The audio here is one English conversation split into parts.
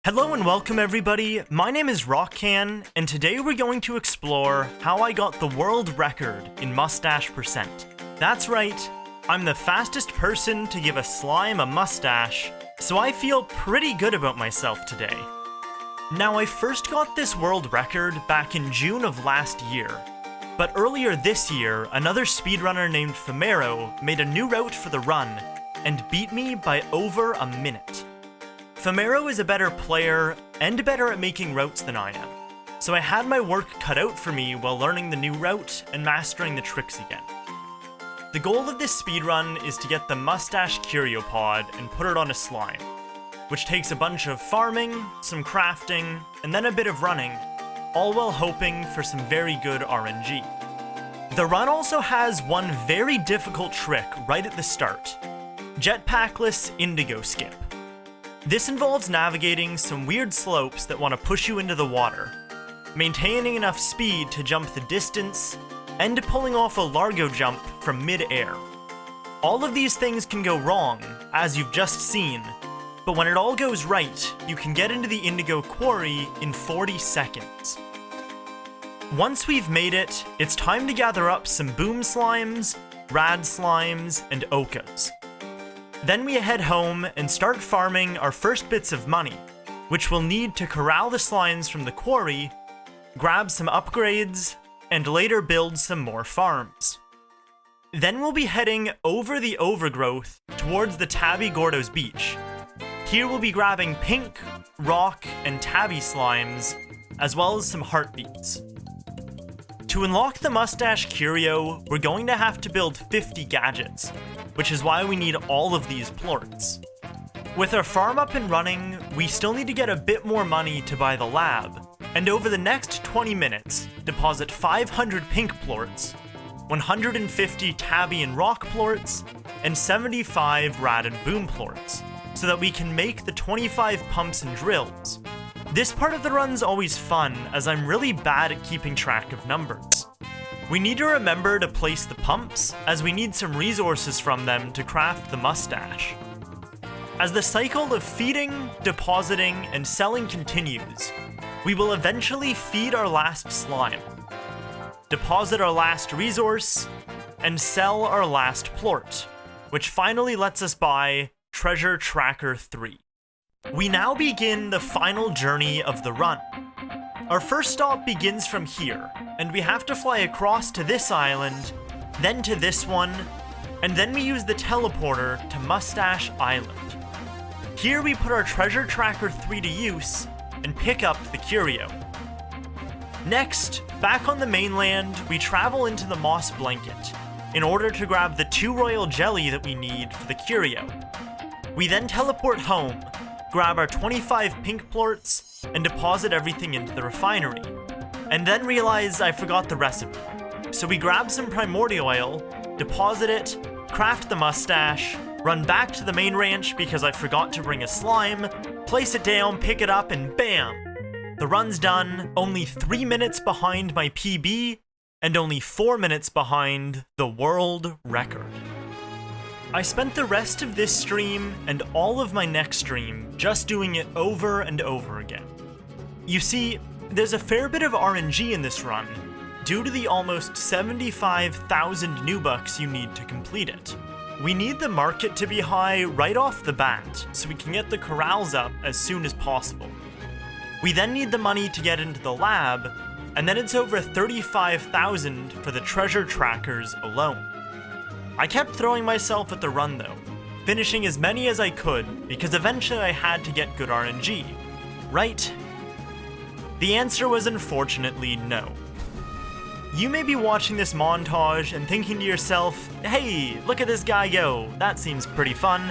Hello and welcome everybody, my name is Rockcan, and today we're going to explore how I got the world record in mustache percent. That's right, I'm the fastest person to give a slime a mustache, so I feel pretty good about myself today. Now I first got this world record back in June of last year, but earlier this year, another speedrunner named Femero made a new route for the run, and beat me by over a minute. Femero is a better player and better at making routes than I am, so I had my work cut out for me while learning the new route and mastering the tricks again. The goal of this speedrun is to get the Mustache Curio Pod and put it on a slime, which takes a bunch of farming, some crafting, and then a bit of running, all while hoping for some very good RNG. The run also has one very difficult trick right at the start: jetpackless indigo skip. This involves navigating some weird slopes that want to push you into the water, maintaining enough speed to jump the distance, and pulling off a Largo jump from mid-air. All of these things can go wrong, as you've just seen, but when it all goes right, you can get into the indigo quarry in 40 seconds. Once we've made it, it's time to gather up some boom slimes, rad slimes, and ochres. Then we head home and start farming our first bits of money, which we'll need to corral the slimes from the quarry, grab some upgrades, and later build some more farms. Then we'll be heading over the overgrowth towards the Tabby Gordo's beach. Here we'll be grabbing pink, rock, and tabby slimes, as well as some heartbeats. To unlock the Mustache Curio, we're going to have to build 50 gadgets, which is why we need all of these plorts. With our farm up and running, we still need to get a bit more money to buy the lab, and over the next 20 minutes, deposit 500 pink plorts, 150 tabby and rock plorts, and 75 rad and boom plorts, so that we can make the 25 pumps and drills. This part of the run's always fun, as I'm really bad at keeping track of numbers. We need to remember to place the pumps, as we need some resources from them to craft the mustache. As the cycle of feeding, depositing, and selling continues, we will eventually feed our last slime, deposit our last resource, and sell our last plort, which finally lets us buy Treasure Tracker 3. We now begin the final journey of the run. Our first stop begins from here, and we have to fly across to this island, then to this one, and then we use the teleporter to Mustache Island. Here we put our Treasure Tracker 3 to use, and pick up the curio. Next, back on the mainland, we travel into the Moss Blanket, in order to grab the 2 royal jelly that we need for the curio. We then teleport home, grab our 25 pink plorts, and deposit everything into the refinery, and then realize I forgot the recipe. So we grab some primordial oil, deposit it, craft the mustache, run back to the main ranch because I forgot to bring a slime, place it down, pick it up, and bam! The run's done, only 3 minutes behind my PB, and only 4 minutes behind the world record. I spent the rest of this stream and all of my next stream just doing it over and over again. You see, there's a fair bit of RNG in this run, due to the almost 75,000 new bucks you need to complete it. We need the market to be high right off the bat, so we can get the corrals up as soon as possible. We then need the money to get into the lab, and then it's over 35,000 for the treasure trackers alone. I kept throwing myself at the run though, finishing as many as I could because eventually I had to get good RNG, right? The answer was unfortunately no. You may be watching this montage and thinking to yourself, hey, look at this guy go, that seems pretty fun.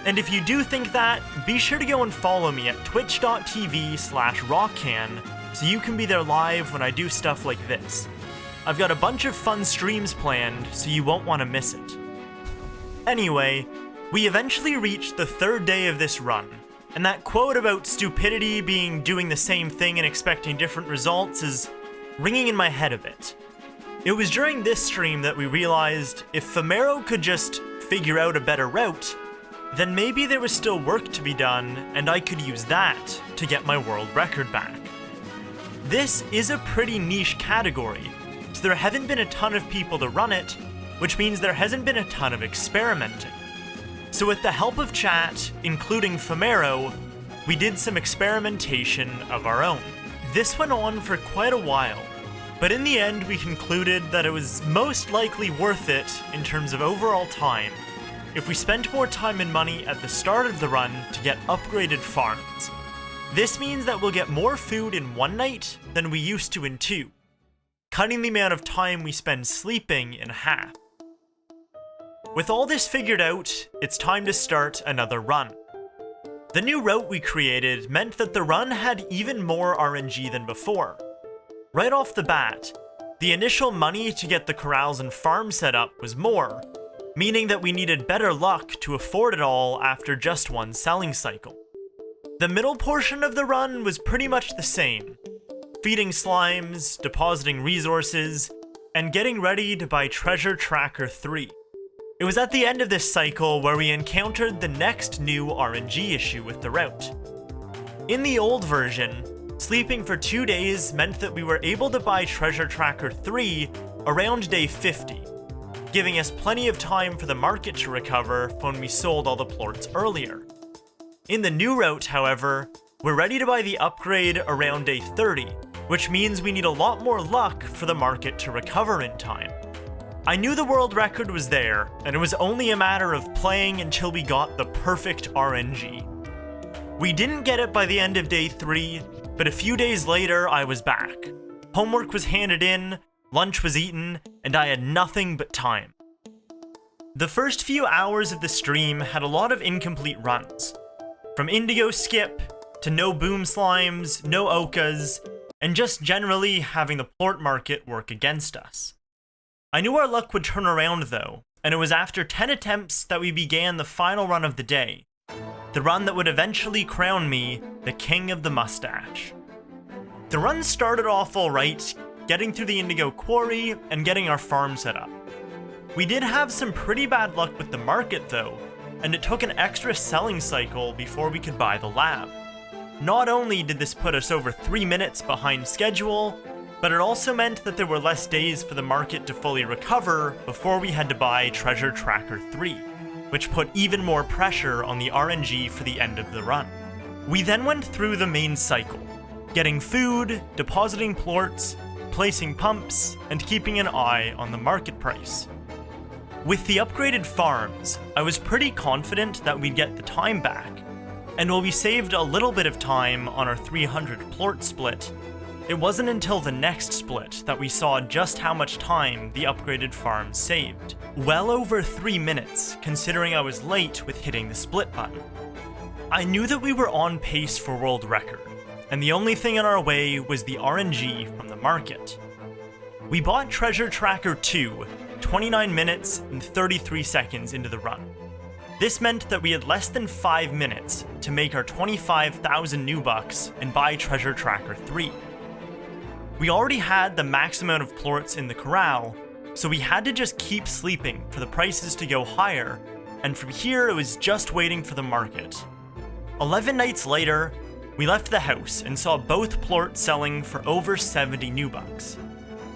And if you do think that, be sure to go and follow me at twitch.tv/rockcan so you can be there live when I do stuff like this. I've got a bunch of fun streams planned, so you won't want to miss it. Anyway, we eventually reached the 3rd day of this run, and that quote about stupidity being doing the same thing and expecting different results is ringing in my head a bit. It was during this stream that we realized if Femero could just figure out a better route, then maybe there was still work to be done, and I could use that to get my world record back. This is a pretty niche category, so there haven't been a ton of people to run it, which means there hasn't been a ton of experimenting. So with the help of chat, including Femero, we did some experimentation of our own. This went on for quite a while, but in the end we concluded that it was most likely worth it in terms of overall time if we spent more time and money at the start of the run to get upgraded farms. This means that we'll get more food in one night than we used to in two, cutting the amount of time we spend sleeping in half. With all this figured out, it's time to start another run. The new route we created meant that the run had even more RNG than before. Right off the bat, the initial money to get the corrals and farms set up was more, meaning that we needed better luck to afford it all after just one selling cycle. The middle portion of the run was pretty much the same, feeding slimes, depositing resources, and getting ready to buy Treasure Tracker 3. It was at the end of this cycle where we encountered the next new RNG issue with the route. In the old version, sleeping for 2 days meant that we were able to buy Treasure Tracker 3 around day 50, giving us plenty of time for the market to recover when we sold all the plorts earlier. In the new route, however, we're ready to buy the upgrade around day 30, which means we need a lot more luck for the market to recover in time. I knew the world record was there, and it was only a matter of playing until we got the perfect RNG. We didn't get it by the end of day 3, but a few days later I was back. Homework was handed in, lunch was eaten, and I had nothing but time. The first few hours of the stream had a lot of incomplete runs. From Indigo Skip, to no boom slimes, no Okas, and just generally having the plort market work against us. I knew our luck would turn around though, and it was after 10 attempts that we began the final run of the day. The run that would eventually crown me the King of the Mustache. The run started off alright, getting through the Indigo Quarry and getting our farm set up. We did have some pretty bad luck with the market though, and it took an extra selling cycle before we could buy the lab. Not only did this put us over 3 minutes behind schedule, but it also meant that there were less days for the market to fully recover before we had to buy Treasure Tracker 3, which put even more pressure on the RNG for the end of the run. We then went through the main cycle, getting food, depositing plorts, placing pumps, and keeping an eye on the market price. With the upgraded farms, I was pretty confident that we'd get the time back, and while we saved a little bit of time on our 300 plort split, it wasn't until the next split that we saw just how much time the upgraded farms saved. Well over 3 minutes, considering I was late with hitting the split button. I knew that we were on pace for world record, and the only thing in our way was the RNG from the market. We bought Treasure Tracker 2, 29 minutes and 33 seconds into the run. This meant that we had less than 5 minutes to make our 25,000 new bucks and buy Treasure Tracker 3. We already had the max amount of plorts in the corral, so we had to just keep sleeping for the prices to go higher, and from here it was just waiting for the market. 11 nights later, we left the house and saw both plorts selling for over 70 new bucks.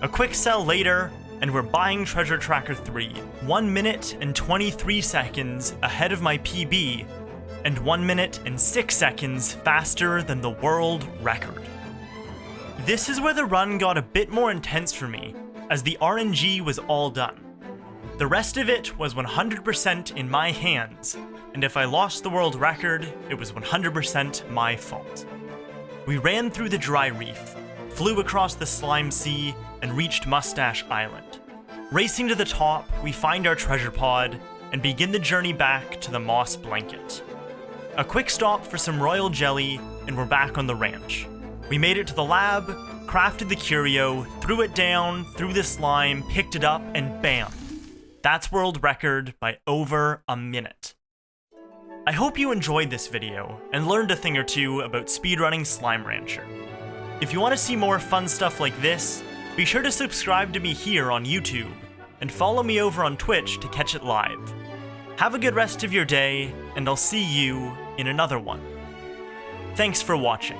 A quick sell later, and we're buying Treasure Tracker 3, 1 minute and 23 seconds ahead of my PB, and 1 minute and 6 seconds faster than the world record. This is where the run got a bit more intense for me, as the RNG was all done. The rest of it was 100% in my hands, and if I lost the world record, it was 100% my fault. We ran through the dry reef, flew across the slime sea, and reached Mustache Island. Racing to the top, we find our treasure pod, and begin the journey back to the moss blanket. A quick stop for some royal jelly, and we're back on the ranch. We made it to the lab, crafted the curio, threw it down, threw the slime, picked it up, and bam! That's world record by over a minute. I hope you enjoyed this video, and learned a thing or two about speedrunning Slime Rancher. If you want to see more fun stuff like this, be sure to subscribe to me here on YouTube, and follow me over on Twitch to catch it live. Have a good rest of your day, and I'll see you in another one. Thanks for watching.